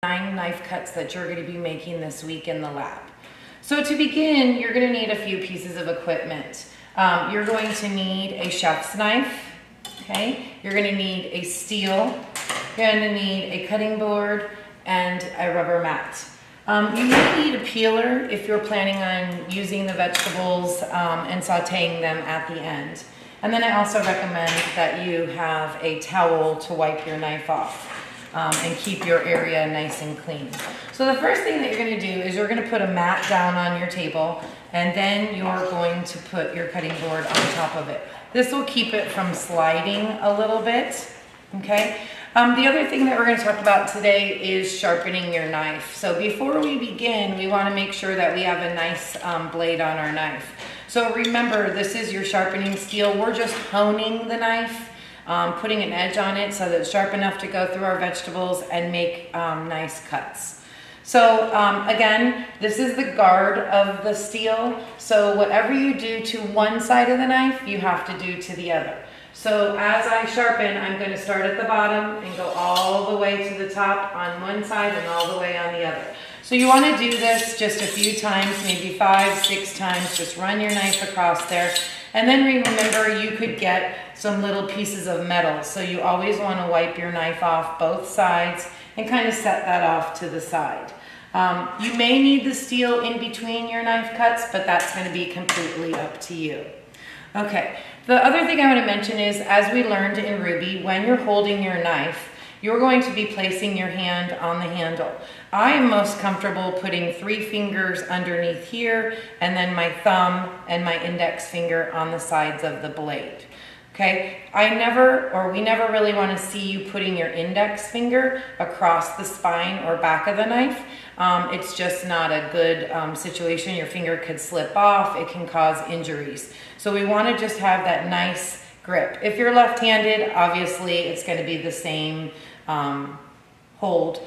9 knife cuts that you're going to be making this week in the lab. So to begin, you're going to need a few pieces of equipment. You're going to need a chef's knife, okay? You're going to need a steel, you're going to need a cutting board, and a rubber mat. You may need a peeler if you're planning on using the vegetables and sauteing them at the end. And then I also recommend that you have a towel to wipe your knife off. And keep your area nice and clean. So the first thing that you're going to do is you're going to put a mat down on your table, and then you're going to put your cutting board on top of it. This will keep it from sliding a little bit, okay? The other thing that we're going to talk about today is sharpening your knife. So before we begin, we want to make sure that we have a nice blade on our knife. So remember, this is your sharpening steel. We're just honing the knife. Putting an edge on it so that it's sharp enough to go through our vegetables and make nice cuts. So again, this is the guard of the steel. So whatever you do to one side of the knife, you have to do to the other. So as I sharpen, I'm going to start at the bottom and go all the way to the top on one side and all the way on the other. So you want to do this just a few times, maybe 5, 6 times. Just run your knife across there. And then remember, you could get some little pieces of metal. So you always want to wipe your knife off both sides and kind of set that off to the side. You may need the steel in between your knife cuts, but that's going to be completely up to you. Okay, the other thing I want to mention is, as we learned in Ruby, when you're holding your knife, you're going to be placing your hand on the handle. I am most comfortable putting 3 fingers underneath here, and then my thumb and my index finger on the sides of the blade. Okay, we never really want to see you putting your index finger across the spine or back of the knife. It's just not a good situation. Your finger could slip off. It can cause injuries. So we want to just have that nice grip. If you're left-handed, obviously it's going to be the same hold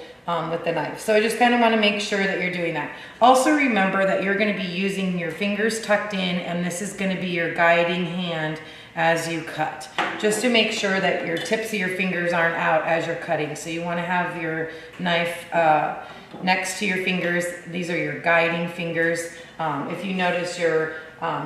with the knife. So I just kind of want to make sure that you're doing that. Also remember that you're going to be using your fingers tucked in, and this is going to be your guiding hand as you cut, just to make sure that your tips of your fingers aren't out as you're cutting. So you want to have your knife next to your fingers. These are your guiding fingers. If you notice, your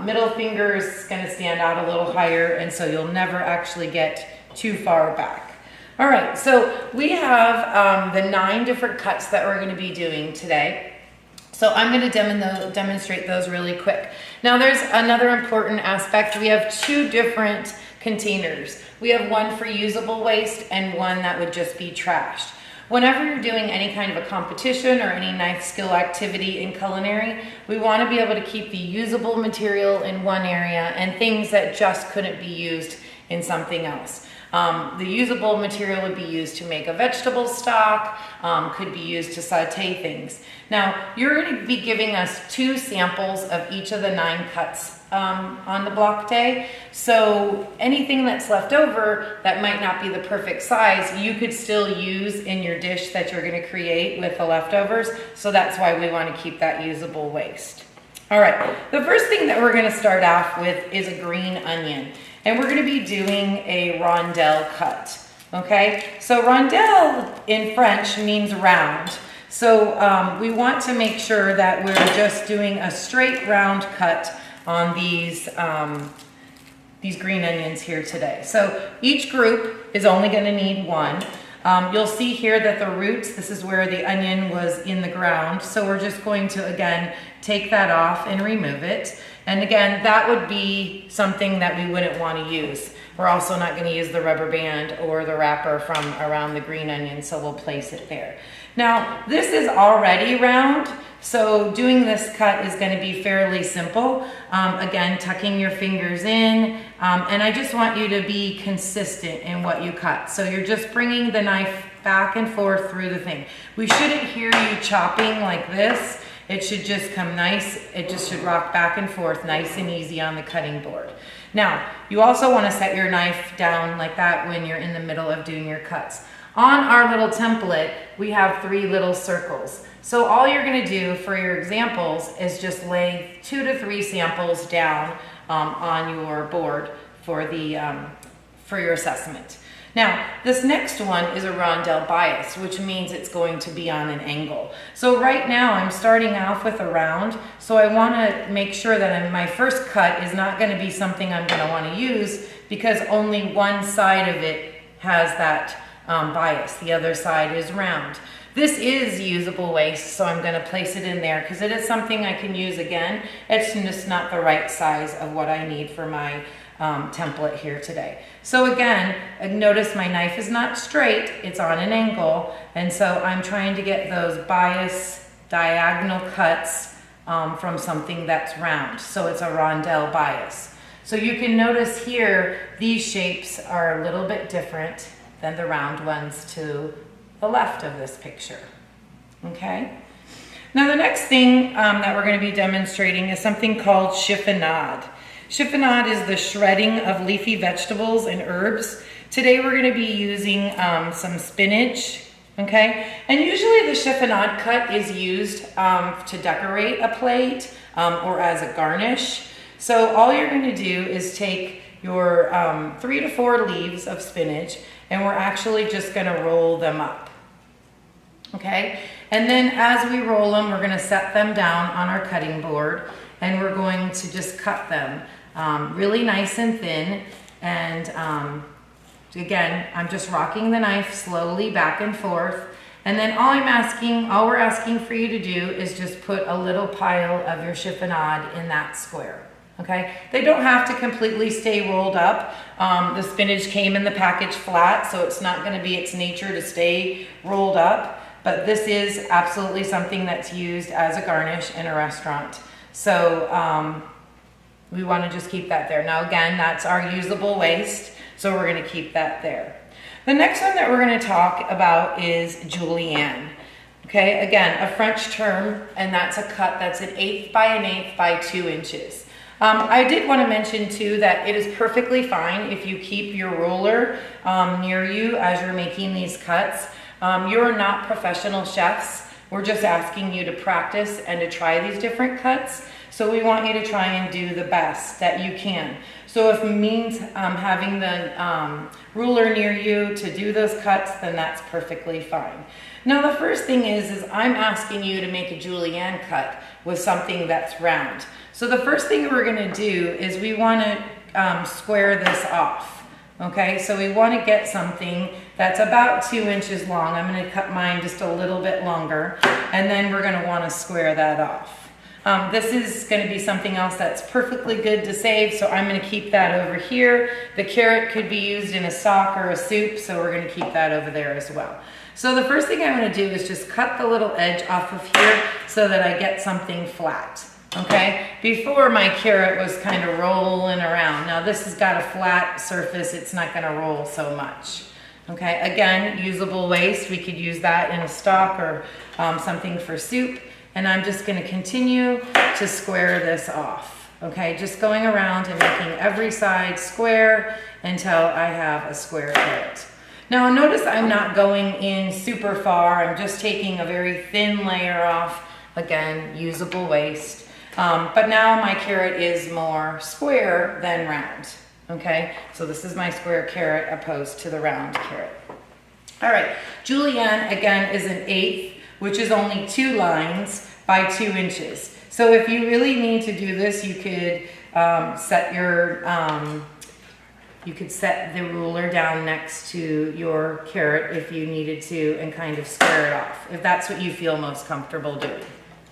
middle finger is going to stand out a little higher, and so you'll never actually get too far back. All right, so we have the 9 different cuts that we're going to be doing today. So I'm going to demonstrate those really quick. Now there's another important aspect. We have 2 different containers. We have one for usable waste and one that would just be trashed. Whenever you're doing any kind of a competition or any knife skill activity in culinary, we want to be able to keep the usable material in one area and things that just couldn't be used in something else. The usable material would be used to make a vegetable stock, could be used to saute things. Now, you're going to be giving us 2 samples of each of the 9 cuts on the block day. So anything that's left over that might not be the perfect size, you could still use in your dish that you're going to create with the leftovers. So that's why we want to keep that usable waste. All right, the first thing that we're going to start off with is a green onion. And we're going to be doing a rondelle cut, okay? So rondelle in French means round. So we want to make sure that we're just doing a straight round cut on these green onions here today. So each group is only going to need 1. You'll see here that the roots, this is where the onion was in the ground. So we're just going to, again, take that off and remove it. And again, that would be something that we wouldn't want to use. We're also not going to use the rubber band or the wrapper from around the green onion, so we'll place it there. Now, this is already round, so doing this cut is going to be fairly simple. Again, tucking your fingers in, and I just want you to be consistent in what you cut. So you're just bringing the knife back and forth through the thing. We shouldn't hear you chopping like this. It should just come nice. It just should rock back and forth nice and easy on the cutting board. Now, you also want to set your knife down like that when you're in the middle of doing your cuts. On our little template, we have 3 little circles. So all you're going to do for your examples is just lay 2 to 3 samples down on your board for your assessment. Now, this next one is a rondelle bias, which means it's going to be on an angle. So right now I'm starting off with a round, so I want to make sure that my first cut is not going to be something I'm going to want to use, because only one side of it has that bias. The other side is round. This is usable waste, so I'm going to place it in there because it is something I can use again. It's just not the right size of what I need for my template here today. So again, notice my knife is not straight, it's on an angle, and so I'm trying to get those bias diagonal cuts from something that's round. So it's a rondelle bias. So you can notice here, these shapes are a little bit different than the round ones to the left of this picture, okay? Now the next thing that we're going to be demonstrating is something called chiffonade. Chiffonade is the shredding of leafy vegetables and herbs. Today we're going to be using some spinach, okay? And usually the chiffonade cut is used to decorate a plate or as a garnish. So all you're going to do is take your 3 to 4 leaves of spinach, and we're actually just going to roll them up, okay? And then as we roll them, we're going to set them down on our cutting board, and we're going to just cut them really nice and thin. And again, I'm just rocking the knife slowly back and forth. And then all we're asking for you to do is just put a little pile of your chiffonade in that square. Okay, they don't have to completely stay rolled up. The spinach came in the package flat, so it's not going to be its nature to stay rolled up. But this is absolutely something that's used as a garnish in a restaurant. So we want to just keep that there. Now again, that's our usable waste, so we're going to keep that there. The next one that we're going to talk about is julienne. Okay, again, a French term, and that's a cut that's 1/8 by 1/8 by 2 inches. I did want to mention too that it is perfectly fine if you keep your ruler near you as you're making these cuts. You're not professional chefs. We're just asking you to practice and to try these different cuts. So we want you to try and do the best that you can. So if it means having the ruler near you to do those cuts, then that's perfectly fine. Now the first thing is I'm asking you to make a julienne cut with something that's round. So the first thing we're going to do is we want to square this off. Okay, so we want to get something that's about 2 inches long. I'm going to cut mine just a little bit longer, and then we're going to want to square that off. This is going to be something else that's perfectly good to save, so I'm going to keep that over here. The carrot could be used in a stock or a soup, so we're going to keep that over there as well. So the first thing I'm going to do is just cut the little edge off of here so that I get something flat. Okay, before my carrot was kind of rolling around. Now this has got a flat surface, it's not going to roll so much. Okay, again, usable waste. We could use that in a stock or something for soup. And I'm just going to continue to square this off. Okay, just going around and making every side square until I have a square carrot. Now notice I'm not going in super far. I'm just taking a very thin layer off. Again, usable waste. But now my carrot is more square than round. Okay, so this is my square carrot opposed to the round carrot. All right, julienne again is 1/8, which is only 2 lines by 2 inches. So if you really need to do this, you could set the ruler down next to your carrot if you needed to and kind of square it off, if that's what you feel most comfortable doing.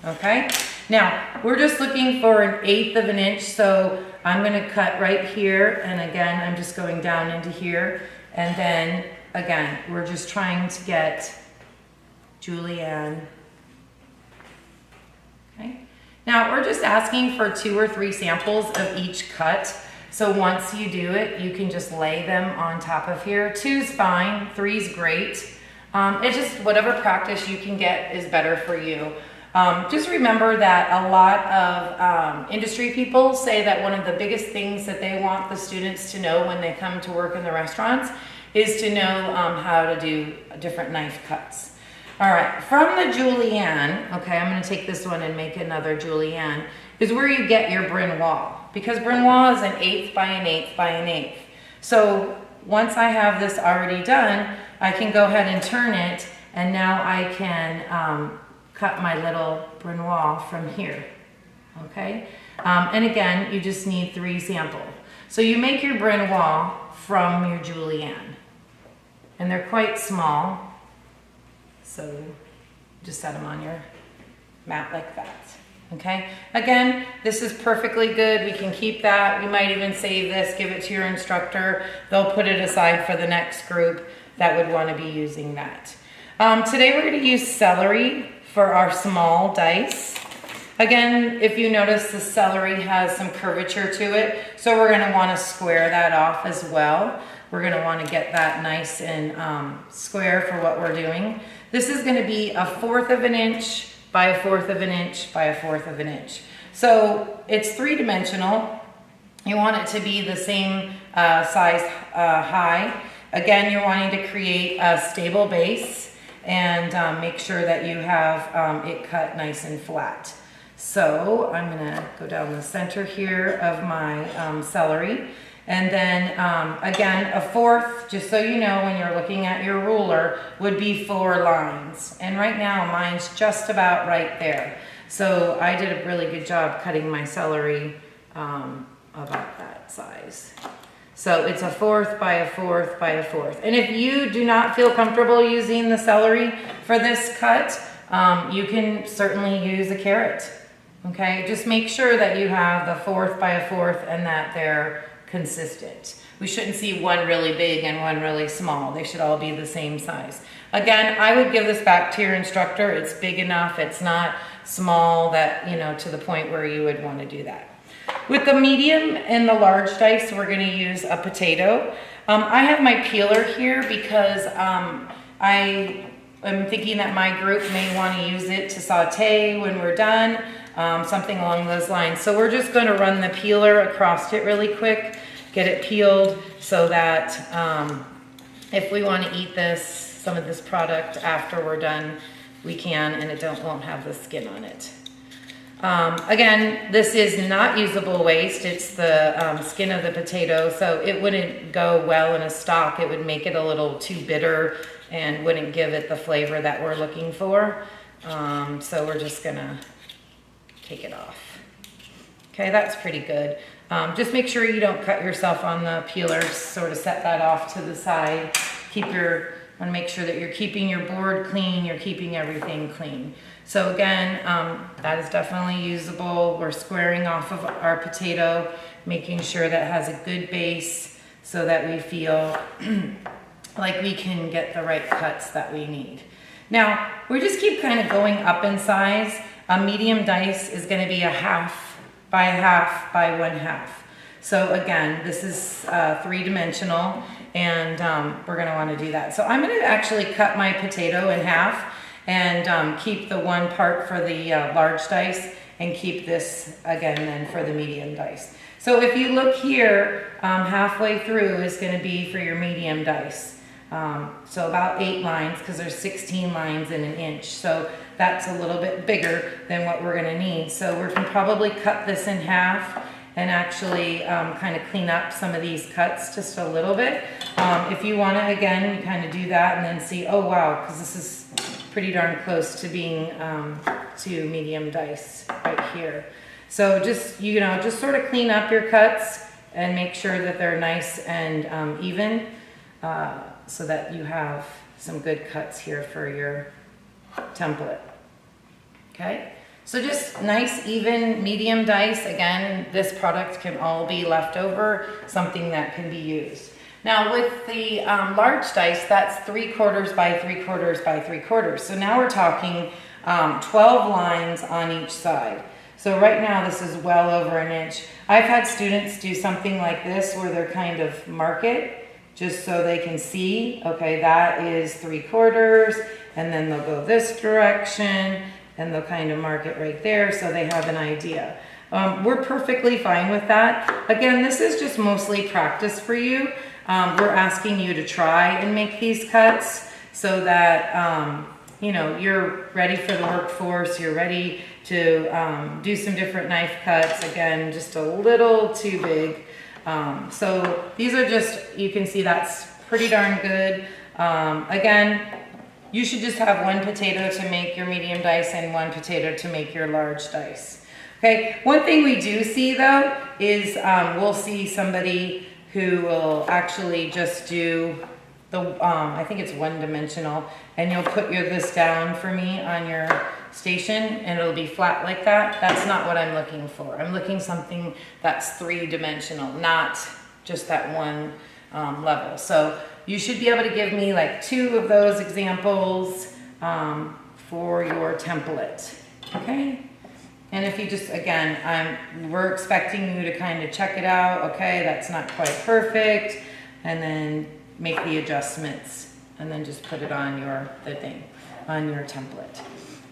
Okay, now we're just looking for 1/8 of an inch, so I'm going to cut right here, and again I'm just going down into here, and then again we're just trying to get julienne. Okay, now we're just asking for 2 or 3 samples of each cut, so once you do it you can just lay them on top of here. 2's fine, 3's great. It's just whatever practice you can get is better for you. Just remember that a lot of industry people say that one of the biggest things that they want the students to know when they come to work in the restaurants is to know how to do different knife cuts. All right, from the julienne, okay, I'm going to take this one and make another julienne, is where you get your brunoise, because brunoise is 1/8 by 1/8 by 1/8. So once I have this already done, I can go ahead and turn it, and now I can cut my little brunoise from here, okay? And again, you just need 3 samples. So you make your brunoise from your julienne, and they're quite small, so just set them on your mat like that. Okay, again, this is perfectly good. We can keep that. We might even save this, give it to your instructor. They'll put it aside for the next group that would want to be using that. Today we're going to use celery for our small dice. Again, if you notice, the celery has some curvature to it, so we're going to want to square that off as well. We're going to want to get that nice and square for what we're doing. This is going to be 1/4 of an inch by 1/4 of an inch by 1/4 of an inch. So it's 3-dimensional. You want it to be the same size high. Again, you're wanting to create a stable base and make sure that you have it cut nice and flat. So I'm gonna go down the center here of my celery. And then again, 1/4, just so you know, when you're looking at your ruler, would be 4 lines. And right now mine's just about right there. So I did a really good job cutting my celery about that size. So it's 1/4 by 1/4 by 1/4. And if you do not feel comfortable using the celery for this cut, you can certainly use a carrot. Okay, just make sure that you have the 1/4 by 1/4 and that they're consistent. We shouldn't see one really big and one really small. They should all be the same size. Again, I would give this back to your instructor. It's big enough. It's not small that, you know, to the point where you would want to do that. With the medium and the large dice, we're going to use a potato. I have my peeler here because I am thinking that my group may want to use it to saute when we're done. Something along those lines. So we're just going to run the peeler across it really quick, get it peeled so that if we want to eat this, some of this product after we're done, we can, and it won't have the skin on it. Again, this is not usable waste. It's the skin of the potato, so it wouldn't go well in a stock. It would make it a little too bitter and wouldn't give it the flavor that we're looking for. So we're just gonna take it off. Okay, that's pretty good. Just make sure you don't cut yourself on the peeler. Sort of set that off to the side. Want to make sure that you're keeping your board clean, you're keeping everything clean. So again, that is definitely usable. We're squaring off of our potato, making sure that it has a good base so that we feel like we can get the right cuts that we need. Now, we just keep kind of going up in size. A medium dice is going to be 1/2 by 1/2 by 1/2. So again, this is 3-dimensional, and we're going to want to do that. So I'm going to actually cut my potato in half and keep the one part for the large dice and keep this again then for the medium dice. So if you look here, halfway through is going to be for your medium dice. So about 8 lines, because there's 16 lines in an inch. So that's a little bit bigger than what we're going to need. So we can probably cut this in half and actually kind of clean up some of these cuts just a little bit. If you want to, again, you kind of do that and then see, oh wow, because this is pretty darn close to being to medium dice right here. So just, you know, just sort of clean up your cuts and make sure that they're nice and even so that you have some good cuts here for your template. Okay, so just nice even medium dice. Again, this product can all be leftover, something that can be used. Now with the large dice, that's 3/4 by 3/4 by 3/4. So now we're talking 12 lines on each side. So right now this is well over an inch. I've had students do something like this where they're kind of mark it just so they can see, okay, that is 3/4, and then they'll go this direction and they'll kind of mark it right there so they have an idea. We're perfectly fine with that. Again, this is just mostly practice for you. We're asking you to try and make these cuts so that you know, you're ready for the workforce, you're ready to do some different knife cuts. Again, just a little too big. So these are just, you can see that's pretty darn good. Again, you should just have one potato to make your medium dice and one potato to make your large dice. Okay, one thing we do see though is we'll see somebody who will actually just do the, I think it's one dimensional, and you'll put this down for me on your station and it'll be flat like that. That's not what I'm looking for. I'm looking something that's 3-dimensional, not just that one level. So you should be able to give me like 2 of those examples for your template, okay? And if you just, again, we're expecting you to kind of check it out. Okay, that's not quite perfect. And then make the adjustments and then just put it on on your template.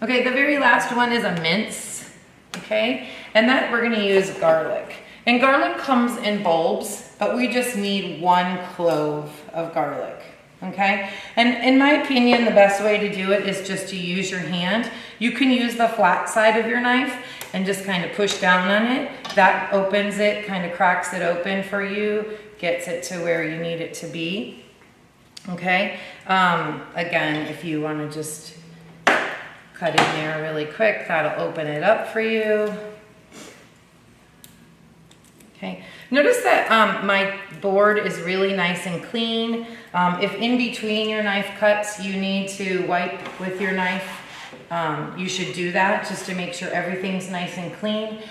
Okay, the very last one is a mince, okay? And that we're gonna use garlic. And garlic comes in bulbs, but we just need 1 clove of garlic. Okay, and in my opinion, the best way to do it is just to use your hand. You can use the flat side of your knife and just kind of push down on it. That opens it, kind of cracks it open for you, gets it to where you need it to be. Okay, again, if you want to just cut in there really quick, that'll open it up for you. Okay, notice that my board is really nice and clean. If in between your knife cuts you need to wipe with your knife, you should do that just to make sure everything's nice and clean.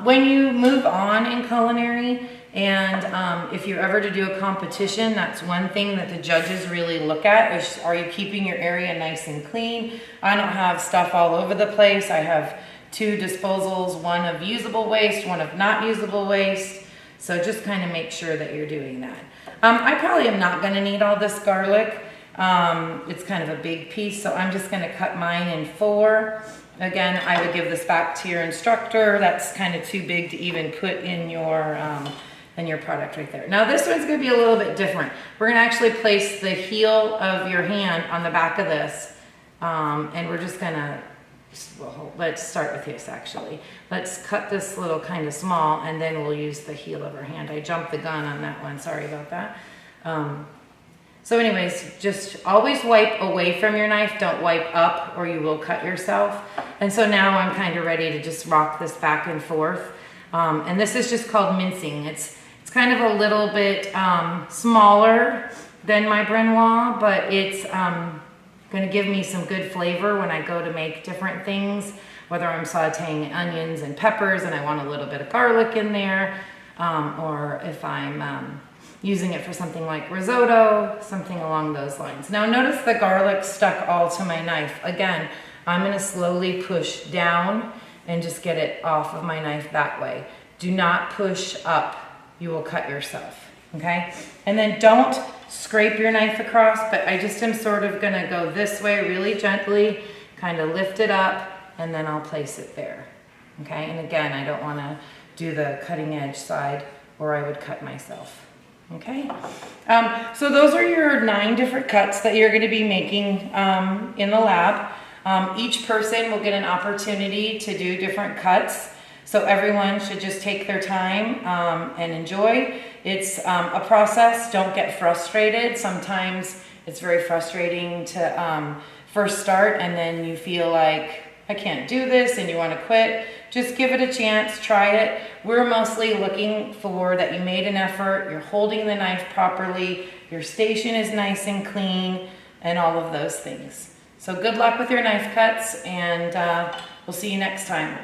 When you move on in culinary, and if you're ever to do a competition, that's one thing that the judges really look at is, are you keeping your area nice and clean? I don't have stuff all over the place. I have 2 disposals, one of usable waste, one of not usable waste. So just kind of make sure that you're doing that. I probably am not going to need all this garlic. It's kind of a big piece, so I'm just going to cut mine in 4. Again, I would give this back to your instructor. That's kind of too big to even put in your product right there. Now this one's going to be a little bit different. We're going to actually place the heel of your hand on the back of this, and we're just going to, well, let's start with this actually. Let's cut this little kind of small, and then we'll use the heel of our hand. I jumped the gun on that one, sorry about that. So anyways, just always wipe away from your knife. Don't wipe up or you will cut yourself. And so now I'm kind of ready to just rock this back and forth. And this is just called mincing. It's kind of a little bit smaller than my Brenois, but it's going to give me some good flavor when I go to make different things, whether I'm sauteing onions and peppers and I want a little bit of garlic in there, or if I'm using it for something like risotto, something along those lines. Now notice the garlic stuck all to my knife. Again, I'm going to slowly push down and just get it off of my knife that way. Do not push up. You will cut yourself, okay? And then don't scrape your knife across, but I just am sort of gonna go this way really gently, kind of lift it up, and then I'll place it there, okay? And again, I don't wanna do the cutting edge side or I would cut myself, okay? So those are your 9 different cuts that you're gonna be making in the lab. Each person will get an opportunity to do different cuts. So everyone should just take their time and enjoy. It's a process. Don't get frustrated. Sometimes it's very frustrating to first start and then you feel like, I can't do this, and you want to quit. Just give it a chance, try it. We're mostly looking for that you made an effort, you're holding the knife properly, your station is nice and clean, and all of those things. So good luck with your knife cuts, and we'll see you next time.